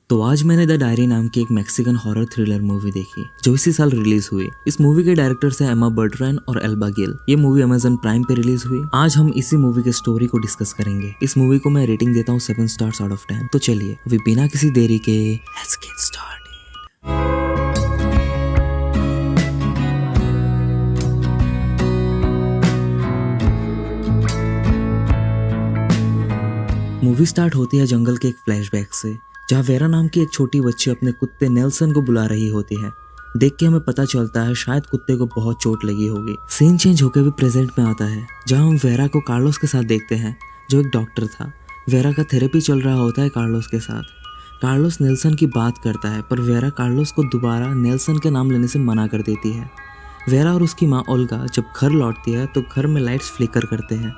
तो आज मैंने द डायरी नाम की एक मैक्सिकन हॉरर थ्रिलर मूवी देखी जो इसी साल रिलीज हुई। इस मूवी के डायरेक्टर्स हैं एमा बर्ट्रैन और एल्बा गिल। ये मूवी अमेजन प्राइम पे रिलीज हुई। आज हम इसी मूवी के स्टोरी को डिस्कस करेंगे। इस मूवी को मैं रेटिंग देता हूँ 7 स्टार्स आउट ऑफ 10। तो चलिए अभी बिना किसी देरी के let's get started. Movie start होती है जंगल के एक फ्लैशबैक से, जहाँ वेरा नाम की एक छोटी बच्ची अपने कुत्ते नेल्सन को बुला रही होती है। देख के हमें पता चलता है शायद कुत्ते को बहुत चोट लगी होगी। सीन चेंज होकर भी प्रेजेंट में आता है, जहाँ हम वेरा को कार्लोस के साथ देखते हैं जो एक डॉक्टर था। वेरा का थेरेपी चल रहा होता है कार्लोस के साथ। कार्लोस नेल्सन की बात करता है पर वेरा कार्लोस को दोबारा नेल्सन के नाम लेने से मना कर देती है। वेरा और उसकी माँ ओल्गा जब घर लौटती है तो घर में लाइट्स फ्लिकर करते हैं।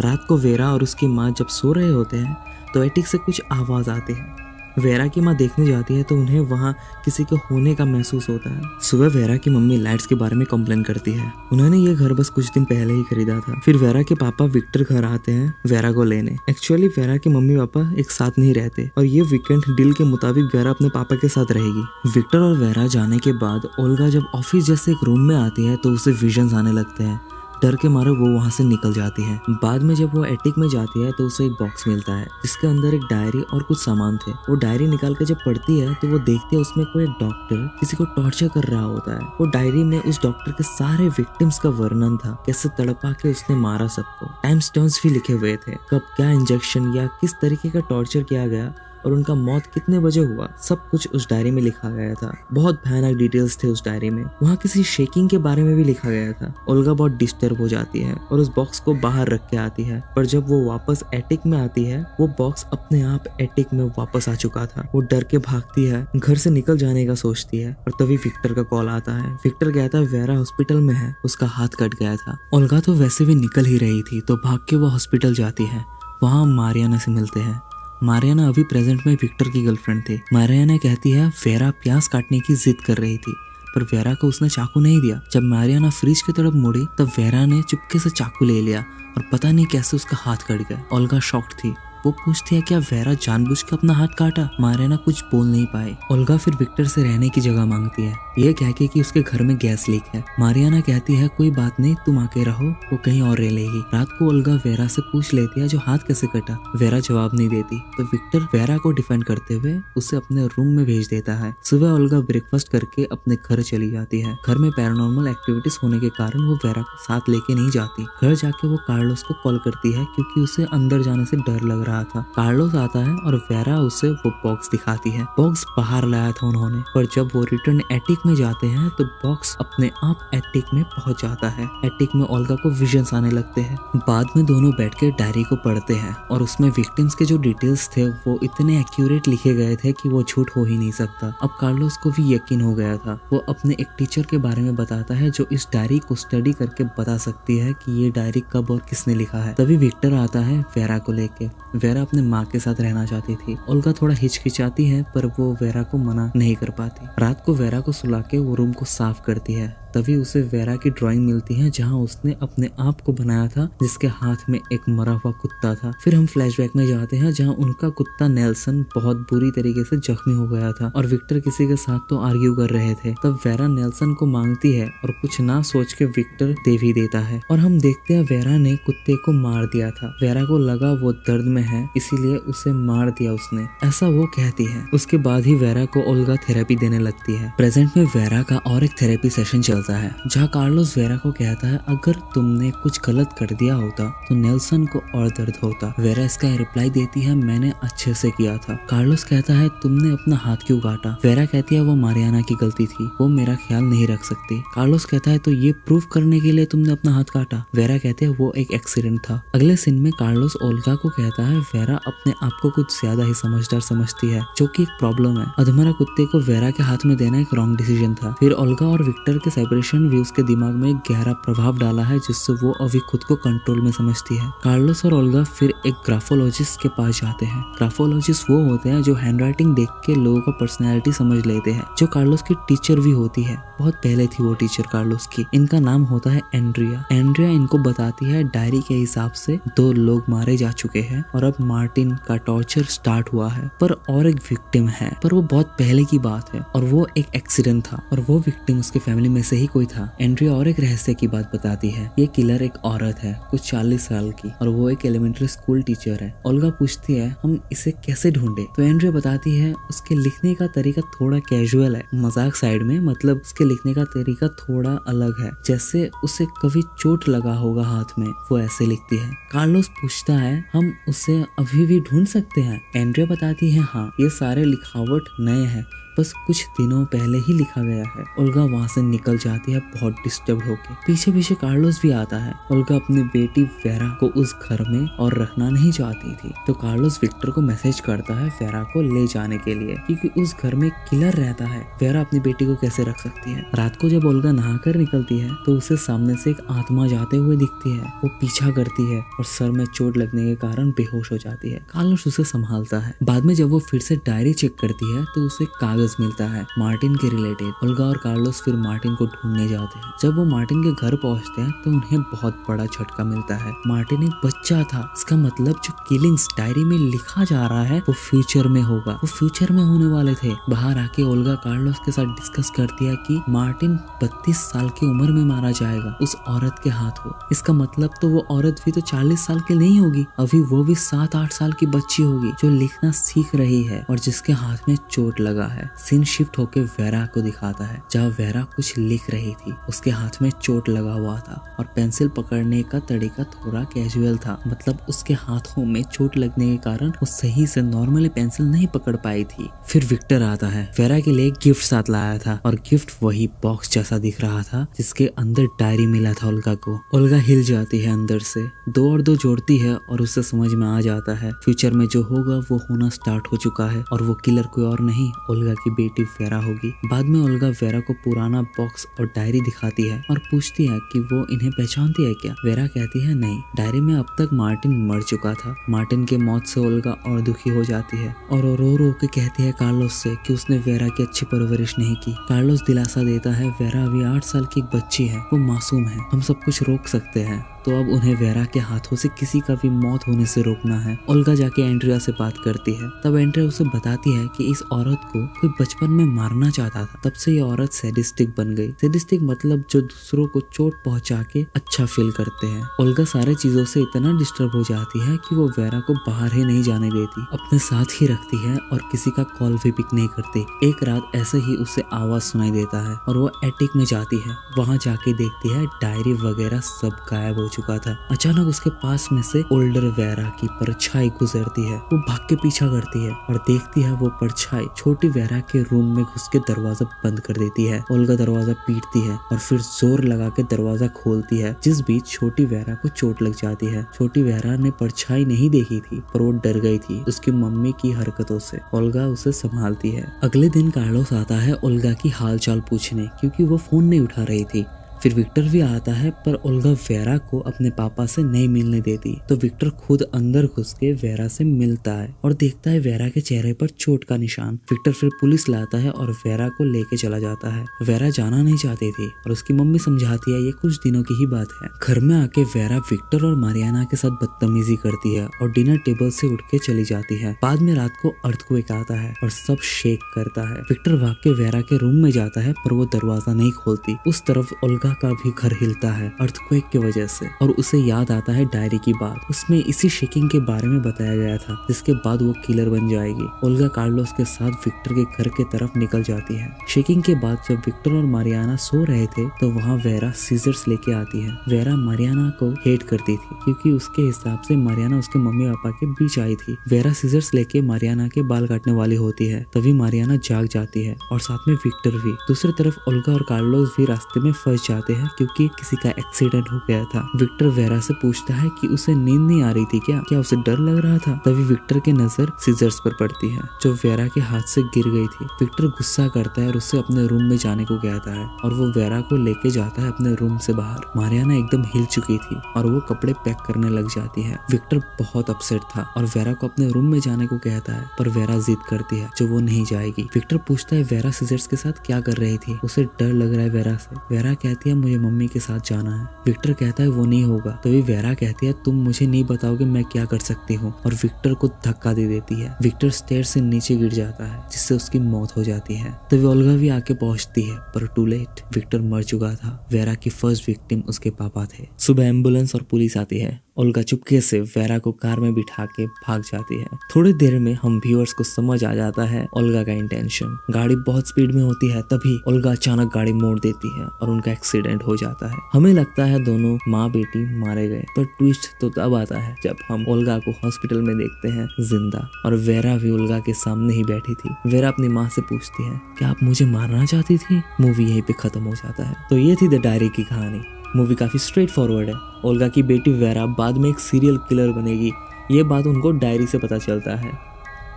रात को वेरा और उसकी माँ जब सो रहे होते हैं तो एटिक से कुछ आवाज़ आती है। वेरा की माँ देखने जाती है तो उन्हें वहाँ किसी के होने का महसूस होता है। सुबह वेरा की मम्मी लाइट्स के बारे में कंप्लेन करती है। उन्होंने ये घर बस कुछ दिन पहले ही खरीदा था। फिर वेरा के पापा विक्टर घर आते हैं वेरा को लेने। एक्चुअली वेरा के मम्मी पापा एक साथ नहीं रहते और ये वीकेंड डील के मुताबिक वेरा अपने पापा के साथ रहेगी। विक्टर और वेरा जाने के बाद ओल्गा जब ऑफिस जैसे एक रूम में आती है तो उसे विजन्स आने लगते हैं। डर के मारे वो वहाँ से निकल जाती है। बाद में जब वो एटिक में जाती है तो उसे एक बॉक्स मिलता है जिसके अंदर एक डायरी और कुछ सामान थे। वो डायरी निकाल के जब पढ़ती है तो वो देखती है उसमें कोई एक डॉक्टर किसी को टॉर्चर कर रहा होता है। वो डायरी में उस डॉक्टर के सारे विक्टिम्स का वर्णन था, कैसे तड़पा के उसने मारा सबको। टाइम स्टैम्प्स भी लिखे हुए थे, कब क्या इंजेक्शन या किस तरीके का टॉर्चर किया गया और उनका मौत कितने बजे हुआ, सब कुछ उस डायरी में लिखा गया था। बहुत भयानक डिटेल्स थे उस डायरी में। वहाँ किसी शेकिंग के बारे में भी लिखा गया था। ओल्गा बहुत डिस्टर्ब हो जाती है और उस बॉक्स को बाहर रख के आती है, पर जब वो वापस एटिक में आती है वो बॉक्स अपने आप एटिक में वापस आ चुका था। वो डर के भागती है, घर से निकल जाने का सोचती है और तभी विक्टर का कॉल आता है। विक्टर कहता है वेरा हॉस्पिटल में है, उसका हाथ कट गया था। ओल्गा तो वैसे भी निकल ही रही थी तो भाग के वो हॉस्पिटल जाती है। वहाँ मारियाना से मिलते हैं। मारियाना अभी प्रेजेंट में विक्टर की गर्लफ्रेंड थी। मारियाना कहती है वेरा प्याज काटने की जिद कर रही थी पर वेरा को उसने चाकू नहीं दिया। जब मारियाना फ्रिज की तरफ मुड़ी तब वेरा ने चुपके से चाकू ले लिया और पता नहीं कैसे उसका हाथ कट गया। ओल्गा शॉक्ड थी। वो पूछती है क्या वेरा जानबूझ के अपना हाथ काटा। मारियाना कुछ बोल नहीं पाई। ओल्गा फिर विक्टर से रहने की जगह मांगती है, ये कह के कि उसके घर में गैस लीक है। मारियाना कहती है कोई बात नहीं, तुम आके रहो, वो कहीं और रह लेगी। रात को ओल्गा वेरा से पूछ लेती है जो हाथ कैसे कटा। वेरा जवाब नहीं देती तो विक्टर वेरा को डिफेंड करते हुए उसे अपने रूम में भेज देता है। सुबह ओल्गा ब्रेकफास्ट करके अपने घर चली जाती है। घर में पैरानॉर्मल एक्टिविटीज होने के कारण वो वेरा को साथ लेके नहीं जाती। घर जाके वो कार्लोस को कॉल करती है क्योंकि उसे अंदर जाने से डर लग रहा था। कार्लोस आता है और वेरा उसे वो बॉक्स दिखाती है। बॉक्स बाहर लाया था उन्होंने, पर जब वो रिटर्न एटिक में जाते हैं तो बॉक्स अपने आप एटिक में पहुंच जाता है। एटिक में ओल्गा को विजन्स आने लगते हैं। बाद में दोनों बैठ के डायरी को पढ़ते हैं और उसमें विक्टिम्स के जो डिटेल्स थे वो इतने एक्यूरेट लिखे गए थे कि वो झूठ हो ही नहीं सकता। अब कार्लोस को भी यकीन हो गया था। वो अपने एक टीचर के बारे में बताता है जो इस डायरी को स्टडी करके बता सकती है कि ये डायरी कब और किसने लिखा है। तभी विक्टर आता है वेरा को लेके। वेरा अपने माँ के साथ रहना चाहती थी। ओल्गा थोड़ा हिचकिचाती है पर वो वेरा को मना नहीं कर पाती। रात को वेरा को सुला के वो रूम को साफ करती है। तभी उसे वेरा की ड्राइंग मिलती है जहाँ उसने अपने आप को बनाया था जिसके हाथ में एक मरा हुआ कुत्ता था। फिर हम फ्लैशबैक में जाते हैं जहाँ उनका कुत्ता नेल्सन बहुत बुरी तरीके से जख्मी हो गया था और विक्टर किसी के साथ तो आर्ग्यू कर रहे थे। तब वेरा नेल्सन को मांगती है और कुछ ना सोच के विक्टर दे भी देता है और हम देखते हैं वेरा ने कुत्ते को मार दिया था। वेरा को लगा वो दर्द में है इसीलिए उसे मार दिया उसने, ऐसा वो कहती है। उसके बाद ही वेरा को ओल्गा थेरेपी देने लगती है। प्रेजेंट में वेरा का और एक थेरेपी सेशन चलता है जहाँ कार्लोस वेरा को कहता है अगर तुमने कुछ गलत कर दिया होता तो नेल्सन को और दर्द होता। वेरा इसका रिप्लाई देती है मैंने अच्छे से किया था। कार्लोस कहता है तुमने अपना हाथ क्यों काटा। वेरा कहती है वो मारियाना की गलती थी, वो मेरा ख्याल नहीं रख सकती। कार्लोस कहता है तो ये प्रूव करने के लिए तुमने अपना हाथ काटा। वेरा कहते हैं वो एक एक्सीडेंट था। अगले सीन में कार्लोस ओल्गा को कहता है वेरा अपने आप को कुछ ज्यादा ही समझदार समझती है जो कि एक प्रॉब्लम है। अधमरा कुत्ते को वेरा के हाथ में देना एक रॉन्ग डिसीजन था। फिर ओल्गा और विक्टर के ऑपरेशन भी उसके दिमाग में एक गहरा प्रभाव डाला है, जिससे वो अभी खुद को कंट्रोल में समझती है। कार्लोस और ओल्गा फिर एक ग्राफोलॉजिस्ट के पास जाते हैं। ग्राफोलॉजिस्ट वो होते हैं जो हैंडराइटिंग देख के लोगों का पर्सनैलिटी समझ लेते हैं, जो कार्लोस की टीचर भी होती है। बहुत पहले थी वो टीचर कार्लोस की। इनका नाम होता है एंड्रिया। एंड्रिया इनको बताती है डायरी के हिसाब से 2 लोग मारे जा चुके हैं और अब मार्टिन का टॉर्चर स्टार्ट हुआ है, पर और एक विक्टिम है, पर वो बहुत पहले की बात है और वो एक एक्सीडेंट था और वो विक्टिम उसके फैमिली में से ही कोई था। एंड्रिया और एक रहस्य की बात बताती है। ये किलर एक औरत है, कुछ 40 साल की, और वो एक एलिमेंट्री स्कूल टीचर है। ओल्गा पूछती है हम इसे कैसे ढूंढे, तो एंड्रिया बताती है उसके लिखने का तरीका थोड़ा कैजुअल है, मजाक साइड में, मतलब उसके लिखने का तरीका थोड़ा अलग है, जैसे उसे कभी चोट लगा होगा हाथ में, वो ऐसे लिखती है। कार्लोस पूछता है हम उसे अभी भी ढूंढ सकते हैं। एंड्रिया बताती है हाँ, ये सारे लिखावट नए हैं, बस कुछ दिनों पहले ही लिखा गया है। ओल्गा वहाँ से निकल जाती है बहुत डिस्टर्ब होके। पीछे पीछे कार्लोस भी आता है। ओल्गा अपनी बेटी वेरा को उस घर में और रखना नहीं चाहती थी, तो कार्लोस विक्टर को मैसेज करता है वेरा को ले जाने के लिए, क्योंकि उस घर में किलर रहता है। वेरा अपनी बेटी को कैसे रख सकती है। रात को जब ओल्गा नहाकर निकलती है तो उसे सामने से एक आत्मा जाते हुए दिखती है। वो पीछा करती है और सर में चोट लगने के कारण बेहोश हो जाती है। कार्लोस उसे संभालता है। बाद में जब वो फिर से डायरी चेक करती है तो उसे कागज मिलता है मार्टिन के रिलेटेड। ओल्गा और कार्लोस फिर मार्टिन को ढूंढने जाते हैं। जब वो मार्टिन के घर पहुंचते हैं तो उन्हें बहुत बड़ा झटका मिलता है। मार्टिन एक बच्चा था, इसका मतलब जो किलिंग्स डायरी में लिखा जा रहा है वो फ्यूचर में होगा, वो फ्यूचर में होने वाले थे। बाहर आके ओल्गा कार्लोस के साथ डिस्कस करती है कि मार्टिन 32 साल की उम्र में मारा जाएगा उस औरत के हाथों। इसका मतलब तो वो औरत भी तो 40 साल की नहीं होगी, अभी वो भी 7-8 साल की बच्ची होगी जो लिखना सीख रही है और जिसके हाथ में चोट लगा है। सीन शिफ्ट होके वेरा को दिखाता है, जहाँ वेरा कुछ लिख रही थी। उसके हाथ में चोट लगा हुआ था और पेंसिल पकड़ने का तरीका थोड़ा कैजुअल था, मतलब उसके हाथों में चोट लगने के कारण वो सही से नॉर्मली पेंसिल नहीं पकड़ पाई थी। फिर विक्टर आता है। वेरा के लिए गिफ्ट साथ लाया था और गिफ्ट वही बॉक्स जैसा दिख रहा था जिसके अंदर डायरी मिला था ओल्गा को। ओल्गा हिल जाती है अंदर से, 2 और 2 जोड़ती है और उसे समझ में आ जाता है फ्यूचर में जो होगा वो होना स्टार्ट हो चुका है और वो किलर कोई और नहीं, ओल्गा की बेटी वेरा होगी। बाद में ओल्गा वेरा को पुराना बॉक्स और डायरी दिखाती है और पूछती है कि वो इन्हें पहचानती है क्या। वेरा कहती है नहीं, डायरी में अब तक मार्टिन मर चुका था। मार्टिन के मौत से ओल्गा और दुखी हो जाती है और रो रो के कहती है कार्लोस से कि उसने वेरा की अच्छी परवरिश नहीं की। कार्लोस दिलासा देता है वेरा अभी 8 साल की एक बच्ची है, वो मासूम है, हम सब कुछ रोक सकते हैं, तो अब उन्हें वेरा के हाथों से किसी का भी मौत होने से रोकना है। ओल्गा जाके एंड्रिया से बात करती है। तब एंड्रिया उसे बताती है कि इस औरत को कोई बचपन में मारना चाहता था, तब से ये औरत सैडिस्टिक बन गई। सैडिस्टिक मतलब जो दूसरों को चोट पहुंचा के अच्छा फील करते हैं। ओल्गा सारे चीजों से इतना डिस्टर्ब हो जाती है कि वो वेरा को बाहर ही नहीं जाने देती, अपने साथ ही रखती है और किसी का कॉल भी पिक नहीं करती। एक रात ऐसे ही उसे आवाज सुनाई देता है और वो एटिक में जाती है। वहाँ जाके देखती है डायरी वगैरह सब गायब हो चुका था। अचानक उसके पास में से ओल्डर वेरा की परछाई गुजरती है। वो भाग के पीछा करती है और देखती है वो परछाई छोटी वेरा के रूम में घुस के दरवाजा बंद कर देती है। ओल्गा दरवाजा पीटती है और फिर जोर लगा के दरवाजा खोलती है, जिस बीच छोटी वेरा को चोट लग जाती है। छोटी वेरा ने परछाई नहीं देखी थी, पर वो डर गई थी उसकी मम्मी की हरकतों से। ओल्गा उसे संभालती है। अगले दिन कार्लोस आता है ओल्गा की हालचाल पूछने, क्योंकि वो फोन नहीं उठा रही थी। फिर विक्टर भी आता है, पर ओल्गा वेरा को अपने पापा से नहीं मिलने देती, तो विक्टर खुद अंदर घुस के वेरा से मिलता है और देखता है वेरा के चेहरे पर चोट का निशान। विक्टर फिर पुलिस लाता है और वेरा को लेके चला जाता है। वेरा जाना नहीं चाहती थी और उसकी मम्मी समझाती है ये कुछ दिनों की ही बात है। घर में आके वेरा विक्टर और मारियाना के साथ बदतमीजी करती है और डिनर टेबल से उठ के चली जाती है। बाद में रात को अर्थक्वेक आता है और सब शेक करता है। विक्टर भाग के वेरा के रूम में जाता है, पर वो दरवाजा नहीं खोलती। उस तरफ ओल्गा का भी घर हिलता है अर्थक्वेक की वजह से और उसे याद आता है डायरी की बात। उसमें इसी शेकिंग के बारे में बताया गया था, जिसके बाद वो किलर बन जाएगी। ओल्गा कार्लोस के साथ विक्टर के घर के तरफ निकल जाती है। शेकिंग के बाद जब विक्टर और मारियाना सो रहे थे तो वहाँ वेरा सीजर्स लेके आती है। वेरा मारियाना को हेट करती थी क्योंकि उसके हिसाब से मारियाना उसके मम्मी पापा के बीच आई थी। वेरा सीजर्स लेके मारियाना के बाल काटने वाली होती है, तभी मारियाना जाग जाती है और साथ में विक्टर भी। दूसरी तरफ ओल्गा और कार्लोस भी रास्ते में फंस जाते जाते हैं क्योंकि किसी का एक्सीडेंट हो गया था। विक्टर वेरा से पूछता है कि उसे नींद नहीं आ रही थी क्या उसे डर लग रहा था। तभी विक्टर की नजर सीजर्स पर पड़ती है जो वेरा के हाथ से गिर गई थी। विक्टर गुस्सा करता है और उसे अपने रूम में जाने को कहता है और वो वेरा को लेके जाता है अपने रूम से बाहर। मारियाना एकदम हिल चुकी थी और वो कपड़े पैक करने लग जाती है। विक्टर बहुत अपसेट था और वेरा को अपने रूम में जाने को कहता है पर वेरा जिद करती है जो वो नहीं जाएगी। विक्टर पूछता है वेरा सीजर्स के साथ क्या कर रही थी, उसे डर लग रहा है वेरा से। वेरा कहती है मुझे मम्मी के साथ जाना है। विक्टर कहता है वो नहीं होगा। तभी वेरा कहती है तुम मुझे नहीं बताओगे मैं क्या कर सकती हूँ और विक्टर को धक्का दे देती है। विक्टर स्टेयर से नीचे गिर जाता है जिससे उसकी मौत हो जाती है। तभी ओल्गा भी आके पहुंचती है पर टू लेट, विक्टर मर चुका था। वेरा की फर्स्ट विक्टिम उसके पापा थे। सुबह एम्बुलेंस और पुलिस आती है। ओल्गा चुपके से वेरा को कार में बिठा के भाग जाती है। थोड़ी देर में हम व्यूअर्स को समझ आ जाता है ओल्गा का इंटेंशन। गाड़ी बहुत स्पीड में होती है तभी ओल्गा अचानक गाड़ी मोड़ देती है और उनका एक्सीडेंट हो जाता है। हमें लगता है दोनों माँ बेटी मारे गए पर ट्विस्ट तो तब आता है जब हम ओल्गा को हॉस्पिटल में देखते हैं जिंदा और वेरा भी ओल्गा के सामने ही बैठी थी। वेरा अपनी माँ से पूछती है क्या आप मुझे मारना चाहती थी। मूवी यहीं पे खत्म हो जाता है। तो ये थी द डायरी की कहानी। मूवी काफी स्ट्रेट फॉरवर्ड है। ओल्गा की बेटी वेरा बाद में एक सीरियल किलर बनेगी, ये बात उनको डायरी से पता चलता है।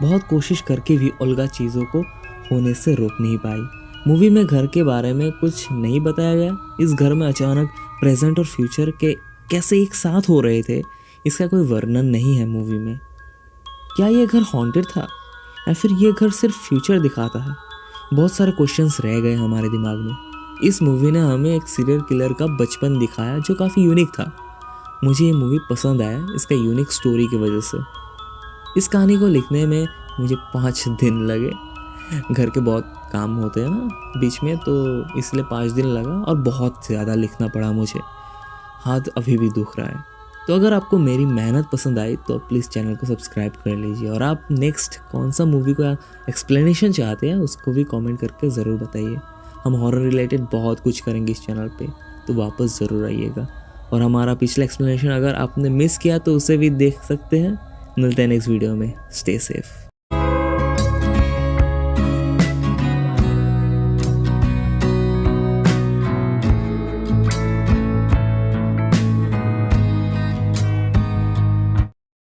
बहुत कोशिश करके भी ओल्गा चीज़ों को होने से रोक नहीं पाई। मूवी में घर के बारे में कुछ नहीं बताया गया। इस घर में अचानक प्रेजेंट और फ्यूचर के कैसे एक साथ हो रहे थे इसका कोई वर्णन नहीं है मूवी में। क्या ये घर हॉन्टेड था या फिर ये घर सिर्फ फ्यूचर दिखाता है। बहुत सारे क्वेश्चंस रह गए हमारे दिमाग में। इस मूवी ने हमें एक सीरियल किलर का बचपन दिखाया जो काफ़ी यूनिक था। मुझे ये मूवी पसंद आया इसका यूनिक स्टोरी की वजह से। इस कहानी को लिखने में मुझे 5 दिन लगे। घर के बहुत काम होते हैं ना बीच में, तो इसलिए 5 दिन लगा और बहुत ज़्यादा लिखना पड़ा मुझे। हाथ अभी भी दुख रहा है। तो अगर आपको मेरी मेहनत पसंद आई तो प्लीज़ चैनल को सब्सक्राइब कर लीजिए और आप नेक्स्ट कौन सा मूवी का एक्सप्लेनेशन चाहते हैं उसको भी कमेंट करके ज़रूर बताइए। हम हॉरर रिलेटेड बहुत कुछ करेंगे इस चैनल पे, तो वापस ज़रूर आइएगा। और हमारा पिछला एक्सप्लेनेशन अगर आपने मिस किया तो उसे भी देख सकते हैं। मिलते हैं नेक्स्ट वीडियो में। Stay safe.